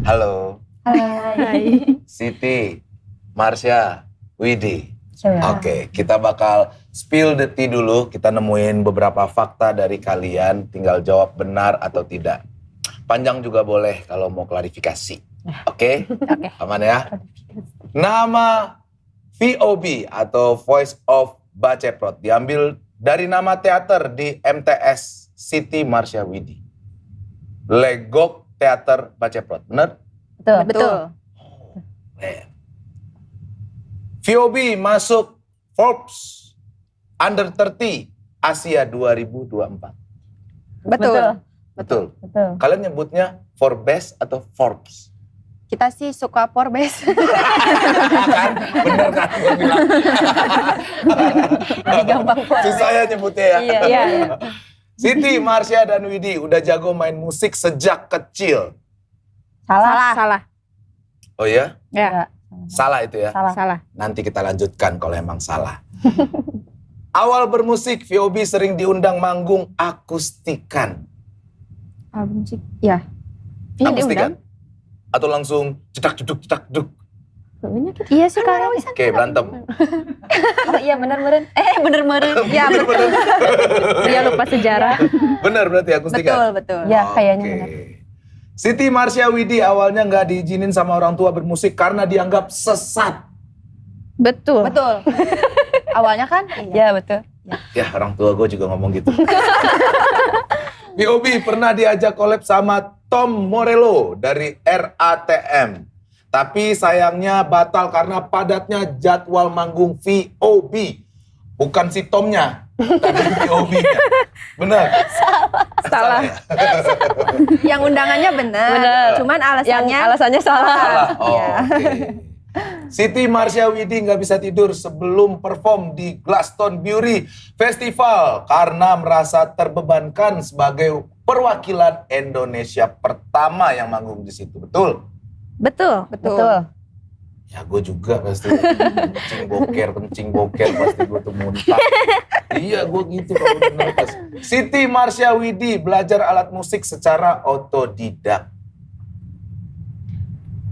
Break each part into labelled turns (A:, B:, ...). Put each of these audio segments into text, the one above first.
A: Halo.
B: Hai.
A: Siti, Marsha, Widi.
B: Coba.
A: Oke, kita bakal spill the tea dulu. Kita nemuin beberapa fakta dari kalian. Tinggal jawab benar atau tidak. Panjang juga boleh kalau mau klarifikasi. Oke?
B: Oke.
A: Aman ya? Nama VOB atau Voice of Baceprot diambil dari nama teater di MTS Siti Marsha Widi. Legok Teater Baceprot. Benar?
B: Betul.
A: VOB masuk Forbes Under 30 Asia 2024.
B: Betul.
A: Betul. Kalian nyebutnya Forbes atau Forbes?
B: Kita sih suka Forbes.
A: Kan? Bener kan? Gue bilang.
B: Jadi gampang Forbes.
A: Susah ya nyebutnya ya?
B: Iya.
A: Siti, Marsha, dan Widi udah jago main musik sejak kecil.
B: Salah.
A: Oh ya?
B: Ya.
A: Salah itu ya?
B: Salah.
A: Nanti kita lanjutkan kalau emang salah. Awal bermusik, VOB sering diundang manggung akustikan.
B: Musik. Ya. Ini
A: Akustikan?
B: diundang.
A: Atau langsung cedak-ceduk.
B: Iya sih kalau
A: Oke, berantem.
B: Oh iya bener-bener. Iya bener. Dia lupa sejarah.
A: Benar berarti akustikan?
B: Betul. Ya kayaknya
A: Oke.
B: benar.
A: Siti, Marsha, Widi awalnya nggak diizinin sama orang tua bermusik karena dianggap sesat.
B: Betul. Awalnya kan? Iya betul.
A: Ya, orang tua gue juga ngomong gitu. VOB pernah diajak collab sama Tom Morello dari RATM. Tapi sayangnya batal karena padatnya jadwal manggung VOB. Bukan si Tomnya, tapi VOB-nya. Benar?
B: Salah.
A: Ya?
C: Yang undangannya benar. Cuman
B: Alasannya salah.
A: Salah. Oh,
C: Iya.
A: oke. Siti, Marsha, Widi nggak bisa tidur sebelum perform di Glastonbury Festival karena merasa terbebankan sebagai perwakilan Indonesia pertama yang manggung di situ. Betul?
B: Betul.
A: Ya gue juga pasti kencing boker pasti gue tuh muntah. Iya gue gitu kalau bener. Siti, Marsha, Widi belajar alat musik secara otodidak.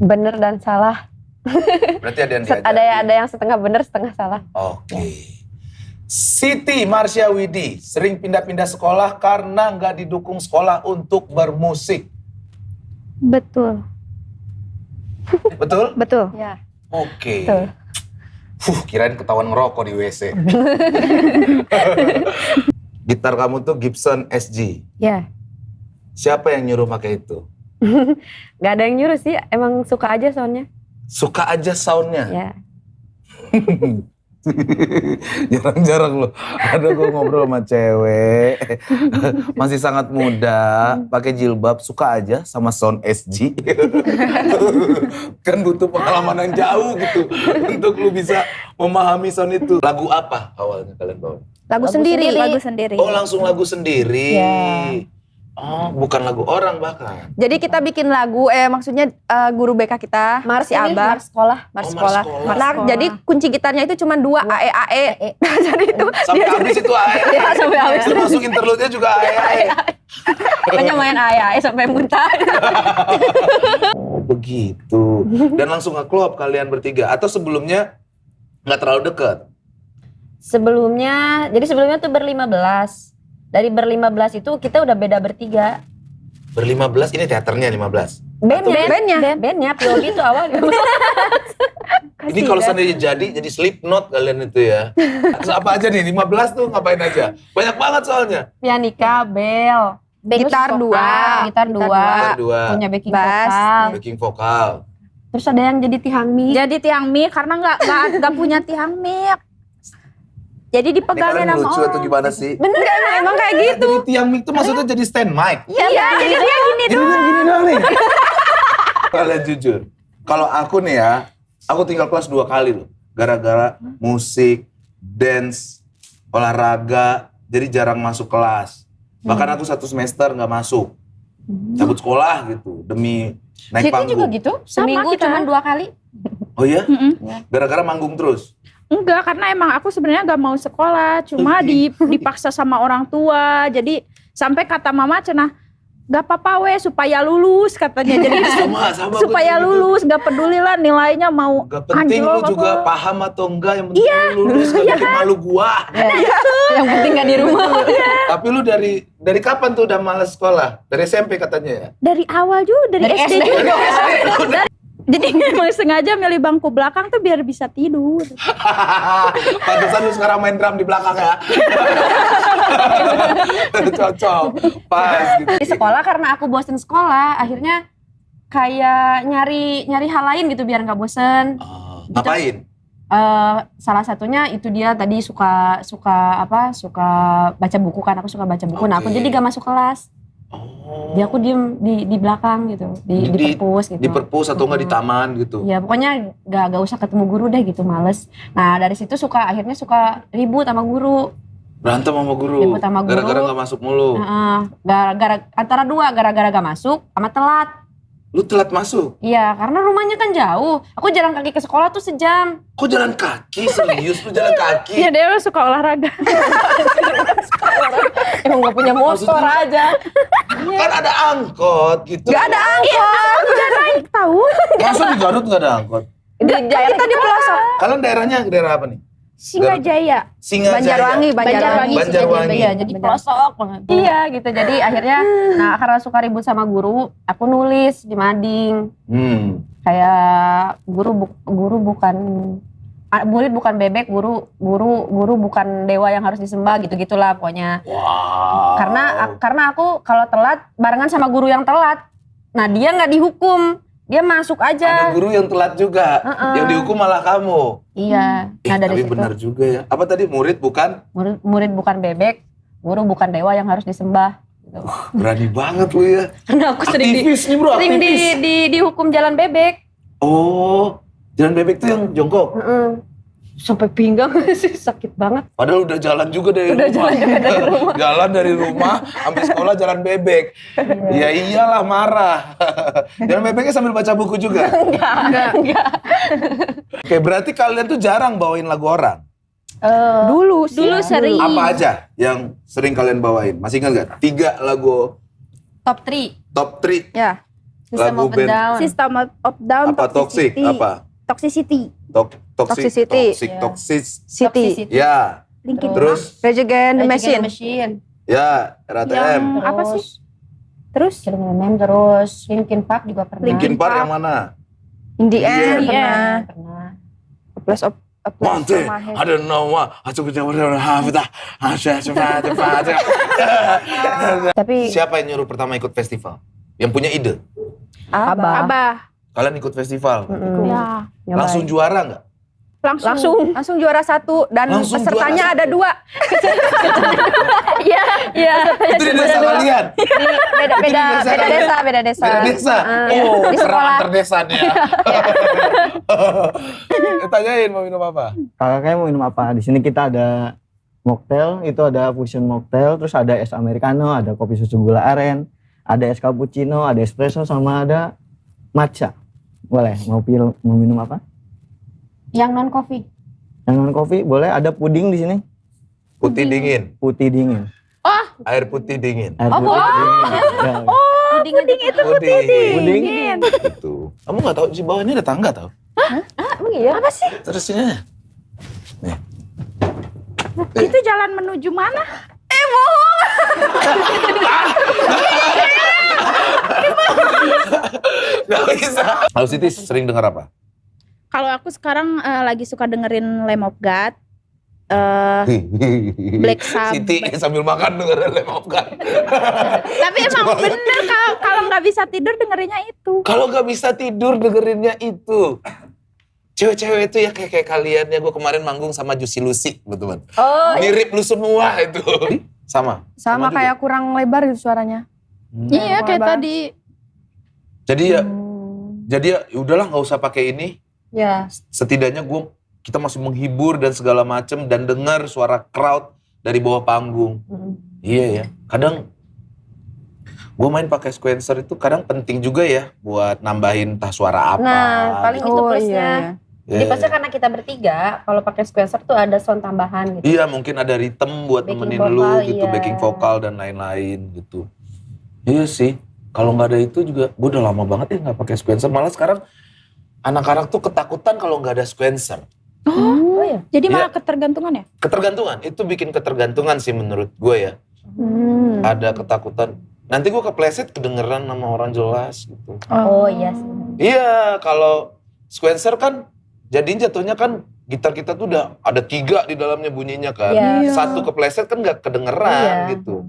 B: Bener dan salah.
A: Berarti ada yang diajarin.
B: Ada yang setengah bener, setengah salah.
A: Oke. Siti, Marsha, Widi sering pindah-pindah sekolah karena nggak didukung sekolah untuk bermusik.
B: Betul.
A: Betul?
C: Ya.
A: Oke.
B: Betul.
A: Kirain ketahuan ngerokok di WC. Gitar kamu tuh Gibson SG.
B: Ya.
A: Siapa yang nyuruh pakai itu?
B: Gak ada yang nyuruh sih, emang suka aja soundnya.
A: Suka aja soundnya.
B: Ya.
A: Jarang-jarang loh. Ada gue ngobrol sama cewek. Masih sangat muda. Pakai jilbab. Suka aja sama sound SG. Kan butuh pengalaman yang jauh gitu. Untuk lu bisa memahami sound itu. Lagu apa awalnya kalian bawa?
C: Lagu sendiri.
A: Oh langsung lagu sendiri.
B: Ya.
A: Oh bukan lagu orang bahkan.
C: Jadi kita bikin lagu, maksudnya guru BK kita,
B: Mars
C: si Abah.
B: sekolah.
A: Mars
C: Sekolah.
A: sekolah.
C: Nah, jadi kunci gitarnya itu cuma 2, AE. Nah, jadi itu
A: Sampai habis itu AE.
B: Iya, sampai habis.
A: Termasuk interlude-nya juga AE.
B: Makanya main AE sampai muntah.
A: Oh begitu. Dan langsung nge-klop kalian bertiga. Atau sebelumnya nggak terlalu dekat?
B: Sebelumnya tuh ber-15. Dari ber-15 itu kita udah beda bertiga.
A: Ber-15 ini teaternya 15.
B: Bandnya POB itu awalnya.
A: Ini kalau seandainya jadi Slipknot kalian itu ya. Terus apa aja nih 15 tuh ngapain aja? Banyak banget soalnya.
B: Pianika, bel,
C: Gitar
B: gitar dua,
A: Dua.
B: punya backing
C: Bass.
B: vokal.
A: Backing vokal.
B: Terus ada yang jadi tiang mic.
D: Jadi tiang mic karena nggak punya tiang mic. Jadi
A: Ini
D: dipegangin
A: kalian
D: sama
A: lucu
D: orang.
A: atau gimana sih?
B: Bener emang kayak gitu.
A: Jadi tiang mic tuh maksudnya jadi stand mic.
D: Iya, jadi dia gini
A: Jadi dia gini doang nih. Kalian jujur. Kalau aku nih ya, aku tinggal kelas 2 kali loh. Gara-gara musik, dance, olahraga, jadi jarang masuk kelas. Bahkan aku 1 semester nggak masuk. Cabut sekolah gitu, demi naik
B: Siti
A: panggung.
B: juga gitu? Seminggu
D: kita.
B: cuma 2 kali?
A: Oh iya? Gara-gara manggung terus?
D: Enggak, karena emang aku sebenarnya nggak mau sekolah, cuma dipaksa sama orang tua. Jadi sampai kata mama cenah, Gak apa-apa weh supaya lulus katanya. Jadi
A: Sama
D: supaya lulus, gak peduli lah nilainya mau
A: Gak penting lu
D: anjlok
A: juga
D: apa.
A: paham atau enggak, yang penting lu lulus, gak bikin malu gua.
B: Yang penting gak di rumah.
A: Tapi lu dari kapan tuh udah malas sekolah? Dari SMP katanya ya?
D: Dari awal juga, dari SD juga. Jadi memang sengaja milih bangku belakang tuh biar bisa tidur.
A: Pantesan lu sekarang main drum di belakang ya. Cocok, pas gitu.
C: Di sekolah karena aku bosen sekolah, akhirnya kayak nyari hal lain gitu biar nggak bosen.
A: Ngapain?
C: Salah satunya itu dia tadi suka baca buku kan, aku suka baca buku. Nah aku
A: Oke.
C: jadi gak masuk kelas. Jadi aku diem di belakang gitu, di perpus gitu.
A: Di perpus atau enggak di taman gitu.
C: Ya pokoknya gak usah ketemu guru deh gitu, males. Nah dari situ akhirnya suka ribut sama guru.
A: Berantem sama guru.
C: Ribut sama guru.
A: Gara-gara enggak masuk mulu.
C: Antara dua, gara-gara gak masuk sama telat.
A: Lu telat masuk.
C: Iya, karena rumahnya kan jauh. Aku jalan kaki ke sekolah tuh sejam.
A: Kok jalan kaki? Serius lu jalan kaki?
D: Iya dia suka olahraga.
C: Emang gak punya motor
A: Maksudnya?
C: aja.
A: Kan ada angkot gitu.
C: Gak ada angkot.
D: Naik tahu.
A: Masa di Garut gak ada angkot?
C: Kita di pelosok.
A: Kalian daerahnya daerah apa nih?
D: Singajaya.
A: Singajaya.
C: Banjarwangi.
A: Banjarwangi.
C: Iya, jadi pelosok banget. Iya gitu. Jadi akhirnya, karena suka ribut sama guru, aku nulis di mading. Kayak guru bukan murid bukan bebek, guru bukan dewa yang harus disembah gitu-gitulah pokoknya.
A: Wow.
C: Karena aku kalau telat barengan sama guru yang telat. Nah, dia nggak dihukum. Dia masuk aja.
A: Ada guru yang telat juga. Yang dihukum malah kamu.
C: Iya. Nah, dari
A: Tapi
C: situ
A: benar juga ya. Apa tadi, murid bukan?
C: murid bukan bebek, guru bukan dewa yang harus disembah. Gitu.
A: Berani banget lu ya.
C: Karena aku sering
A: Aktivis nih bro,
C: sering
A: aktivis.
C: dihukum jalan bebek.
A: Oh, jalan bebek tuh yang jongkok.
C: Sampai pinggang sih sakit banget.
A: Padahal udah jalan juga dari
C: Udah
A: rumah.
C: jalan juga dari rumah.
A: Jalan dari rumah sampai sekolah jalan bebek. Ya iyalah marah. Jalan bebeknya sambil baca buku juga.
C: Enggak.
A: Oke, berarti kalian tuh jarang bawain lagu orang.
D: Dulu sering.
A: Apa aja yang sering kalian bawain? Masih ingat gak? 3 lagu
C: Top 3.
A: top 3
D: Ya.
C: System
A: Lagu
C: of a
A: band.
C: Down.
D: System of Down.
A: apa toxic? Apa?
D: Toxicity.
C: Toxicity.
A: Toxic.
C: City.
A: Ya.
D: Linkin
A: Terus
C: Rage Against the
B: Machine.
C: Machine.
A: ya RATM.
D: Apa sih? Terus?
C: Terus Linkin Park juga pernah.
A: Linkin Park yang mana?
C: In the
A: End.
C: Pernah.
B: Plus of a place
A: Monte,
B: for my head.
A: I don't know what.
C: Tapi
A: Siapa yang nyuruh pertama ikut festival? Yang punya ide?
D: Abah.
A: Kalian ikut festival?
D: Ya.
A: Langsung juara nggak?
C: langsung juara 1 dan
A: Langsung
C: pesertanya
A: juara
C: ada 2. Iya.
A: Itu di desa kalian?
C: Beda desa.
A: Beda desa? Oh,
C: Di
A: perang
C: sekolah.
A: antar desa nih ya. Tanyain mau minum apa?
E: Kakaknya mau minum apa? Di sini kita ada mocktail, itu ada fusion mocktail, terus ada es americano, ada kopi susu gula aren, ada es cappuccino, ada espresso, sama ada matcha. Boleh, mau minum apa?
C: Yang non coffee.
E: Yang non kopi boleh, ada puding di sini.
A: Putih dingin.
E: Putih dingin.
A: Air putih dingin.
E: Air putih dingin. Ya.
C: Puding itu
A: Puding.
E: Puding.
A: Gitu. Kamu nggak tahu di bawah ini ada tangga tau?
C: emang iya? Apa sih?
A: Terus sini aja. Nih.
D: Itu jalan menuju mana?
A: Gak bisa. Lalu Siti sering dengar apa?
D: Kalau aku sekarang lagi suka dengerin Lamb of God. Black Sabbath.
A: Siti sambil makan dengerin Lamb of God.
D: Tapi emang bener kalau nggak bisa tidur dengerinnya itu.
A: Kalau nggak bisa tidur dengerinnya itu. Cewek-cewek itu ya kayak kalian ya, gue kemarin manggung sama Juicy Lucy, teman-teman.
C: Oh,
A: Mirip lu semua itu. Sama.
C: sama
A: juga.
C: kayak kurang lebar gitu suaranya.
D: Iya kayak
C: Bang.
D: tadi.
A: Jadi ya udahlah nggak usah pakai ini.
C: Ya.
A: Setidaknya kita masih menghibur dan segala macem dan dengar suara crowd dari bawah panggung. Iya ya. Kadang gue main pakai sequencer itu kadang penting juga ya buat nambahin entah suara apa.
C: Nah, paling itu plusnya. Jadi
A: Iya.
C: plusnya karena kita bertiga, kalau pakai sequencer tuh ada sound tambahan gitu.
A: Iya, mungkin ada rhythm buat
C: Backing
A: nemenin
C: vokal,
A: lu gitu,
C: iya.
A: backing vokal dan lain-lain gitu. Iya sih. Kalau nggak ada itu juga, gue udah lama banget ya nggak pakai sequencer. Malah sekarang anak-anak tuh ketakutan kalau nggak ada sequencer.
D: Oh ya. Jadi malah
A: Iya.
D: ketergantungan ya?
A: Ketergantungan, itu bikin ketergantungan sih menurut gue ya. Ada ketakutan. Nanti gue kepleset kedengeran sama orang jelas gitu.
B: Oh iya sih.
A: Iya, kalau sequencer kan jatuhnya kan gitar kita tuh udah ada 3 di dalamnya bunyinya kan.
B: Iya.
A: Satu kepleset kan nggak kedengeran
B: Iya.
A: gitu.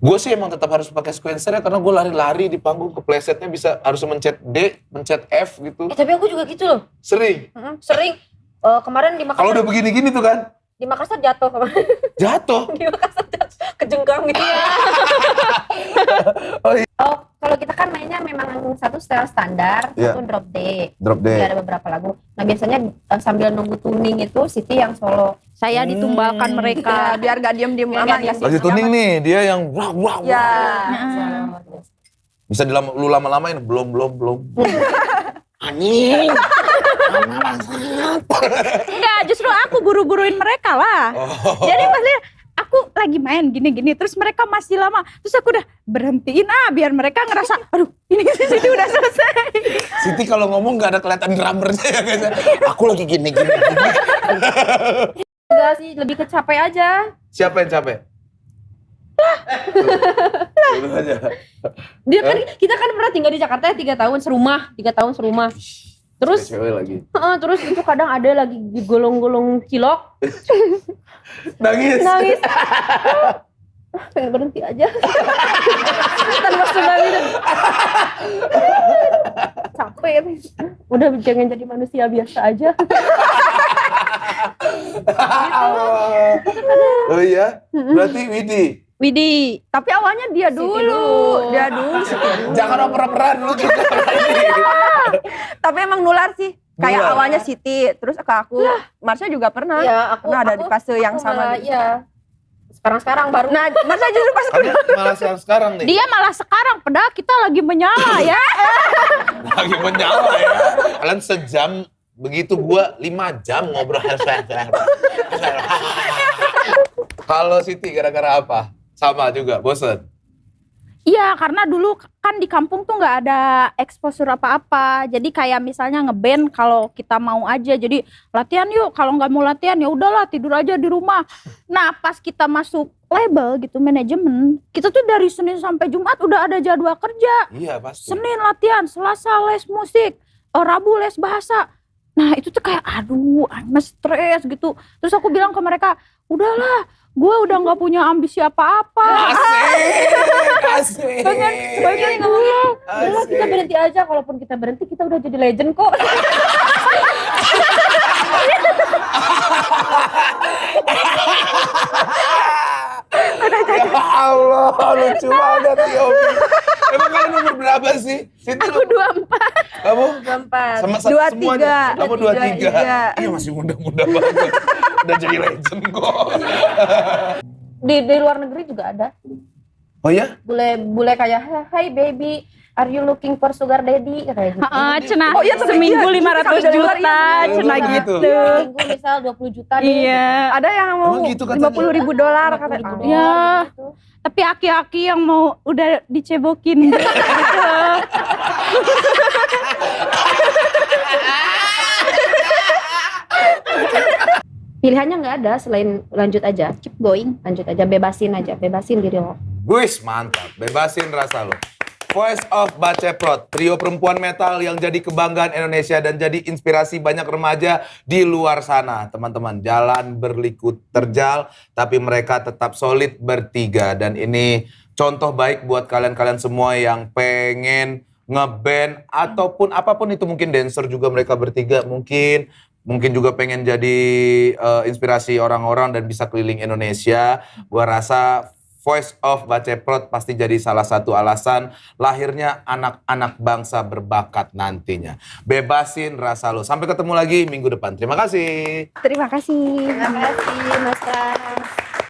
A: Gue sih emang tetap harus pakai sequencer ya karena gue lari-lari di panggung keplesetnya bisa harus mencet D, mencet F gitu.
C: Tapi aku juga gitu loh.
A: Sering.
C: Sering. Kemarin di
A: Kalau
C: Makassar,
A: udah begini-gini tuh kan
C: di Makassar jatuh kemarin.
A: jatuh.
C: Di Makassar jatuh. Kejengkang gitu.
A: Oh iya.
C: Oh, kalau kita kan mainnya memang satu style standar,
A: Iya.
C: satu drop D.
A: Drop
C: Jadi
A: D.
C: ada beberapa lagu. Nah biasanya sambil nunggu tuning itu Siti yang solo.
D: Saya ditumbalkan mereka.
B: Biar gak diem-diem
C: Biar
B: amat.
C: nggak diem.
A: Lagi tuning nih, dia yang wah wah wah.
B: Ya.
A: Bisa lu lama-lamain belum. Anjing.
D: Enggak, justru aku buru-buruin mereka lah.
A: Oh.
D: Jadi pasti aku lagi main gini-gini, terus mereka masih lama. Terus aku udah berhentiin biar mereka ngerasa, aduh ini sini udah selesai.
A: Siti kalau ngomong nggak ada kelihatan drummernya ya guys. Aku lagi gini.
C: Enggak sih, lebih ke capek aja.
A: Siapa yang capek? Gitu aja.
C: Dia kan kita kan pernah tinggal di Jakarta ya 3 tahun serumah. Terus
A: Cewek lagi.
C: terus itu kadang ada lagi digolong-golong cilok,
A: Nangis.
C: pengen berhenti aja. Tanpa tsunami dan capek. Udah jangan jadi manusia biasa aja.
A: Oh iya? Berarti
D: Widih,
B: Tapi awalnya dia dulu. Dia dulu.
A: jangan oper-operan lu gitu.
B: Tapi emang nular sih. Kayak
A: Nular.
B: awalnya Siti, terus ke aku. Marsha juga pernah.
C: Iya,
B: Pernah ada di fase yang sama. Gitu.
C: Iya. Sekarang baru.
B: Nah, Marsha justru pas
A: Kamu malah yang sekarang nih.
D: dia malah sekarang, padahal kita lagi menyala ya.
A: Lagi menyala ya. Kalian sejam begitu gua 5 jam ngobrol. Kalau Siti gara-gara apa? Sama juga, bosen.
D: Iya, karena dulu kan di kampung tuh nggak ada exposure apa-apa. Jadi kayak misalnya ngeband kalau kita mau aja. Jadi latihan yuk. Kalau nggak mau latihan ya udahlah tidur aja di rumah. Nah pas kita masuk label gitu manajemen, kita tuh dari Senin sampai Jumat udah ada jadwal kerja.
A: Iya pasti.
D: Senin latihan, Selasa les musik, Rabu les bahasa. Nah itu tuh kayak aduh, stres gitu. Terus aku bilang ke mereka, udahlah. Gue udah nggak punya ambisi apa-apa.
A: Asik.
C: Sebagian ngomongnya, udahlah kita berhenti aja. Kalaupun kita berhenti, kita udah jadi legend kok.
A: Ya Allah, lucu banget ya Opi. Emang kalian umur berapa sih? Siti
D: Aku 24.
A: Kamu?
B: 24.
A: Sama
B: 23.
A: semuanya? Kamu 23?
B: Iya.
A: Iya masih muda-muda banget. Udah jadi legend kok.
C: Di luar negeri juga ada.
A: Oh ya?
C: Bule kayak, hi baby, are you looking for sugar daddy? Kayak gitu.
D: Cenah
B: Oh iya,
D: seminggu
B: iya.
D: 500 juta,
A: iya.
D: cenah
A: Iya,
D: gitu.
C: Minggu misal 20 juta deh.
D: Iya.
B: Ada yang mau
A: Emang gitu katanya?
B: $50.000 katanya.
D: Ya. Tapi aki-aki yang mau udah dicebokin gitu.
C: Pilihannya nggak ada selain lanjut aja, keep going, lanjut aja, bebasin diri lo.
A: Wis, mantap. Bebasin rasa lo. Voice of Baceprot, trio perempuan metal yang jadi kebanggaan Indonesia dan jadi inspirasi banyak remaja di luar sana. Teman-teman, jalan berliku terjal, tapi mereka tetap solid bertiga. Dan ini contoh baik buat kalian-kalian semua yang pengen ngeband ataupun apapun itu, mungkin dancer juga mereka bertiga mungkin juga pengen jadi inspirasi orang-orang dan bisa keliling Indonesia. Gua rasa Voice of Baceprot pasti jadi salah satu alasan lahirnya anak-anak bangsa berbakat nantinya. Bebasin rasa lo. Sampai ketemu lagi minggu depan. Terima kasih.
B: Terima kasih.
C: Terima kasih Mas Pras.